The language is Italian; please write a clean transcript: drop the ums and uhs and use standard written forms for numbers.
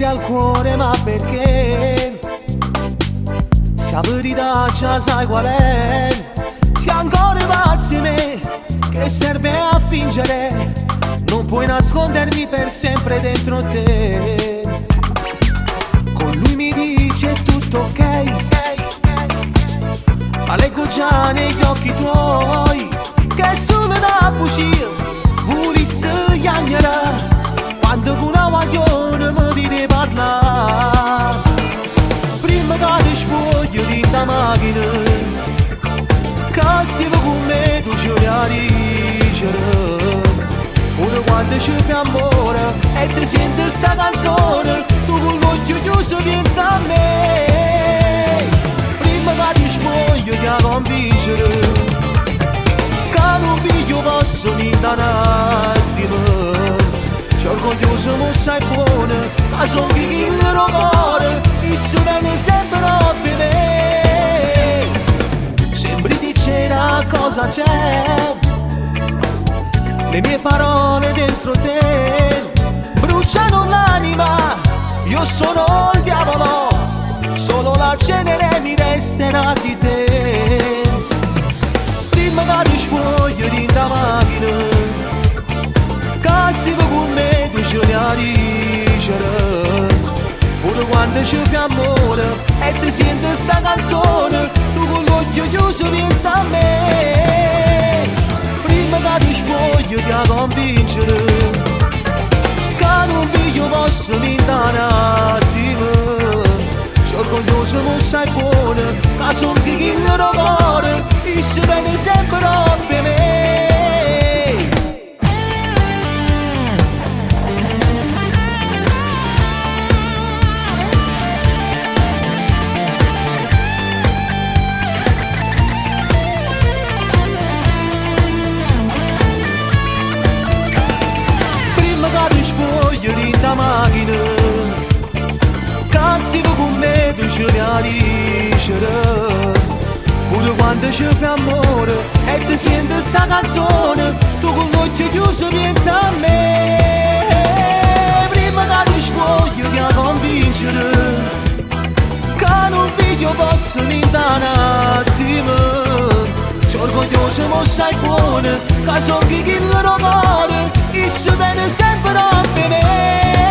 mentire al cuore, ma perché? Se la verità già sai qual è, se ancora pazzi me, che serve a fingere? Non puoi nascondermi per sempre dentro te. Con lui mi dice tutto ok, ma leggo già negli occhi tuoi che sono una bugia, vullisse chiamare quando con una maglione mi viene parlare. Prima che ti spoglio di sta macchina, che stiamo con me tu ci a dicere. Ora quando ci fai amore e ti senti sta canzone, tu con l'occhio chiuso pensa a me. Prima che ti spoglio ti a convincere che non piglio posso niente un attimo. C'è orgoglioso ma sei buono, ma sono chi il cuore, il suo bene sempre per me. Sembri dicere cosa c'è, le mie parole dentro te bruciano l'anima. Io sono il diavolo, solo la cenere mi resterà di te. Prima che ti spoglio di sta macchina, che stiamo con me tu ci a dicere. Pure quando ci fai amore e ti senti sta canzone, tu con l'occhio chiuso pensa a me. Prima che ti spoglio ti a convincere che non piglio posso niente un attimo. C'è orgoglioso ma sei buono, che son chi il cuore, il suo bene sempre per me. Ti spoglio di sta macchina, che stiamo con me tu ci a dicere. Pure quando ci fai amore e ti senti sta canzone, tu con l'occhio chiuso pensa a me. Prima che ti spoglio ti a convincere che non piglio posso niente un attimo. C'è orgoglioso ma sei buono, che so chi il cuore, il suo bene sempre per me.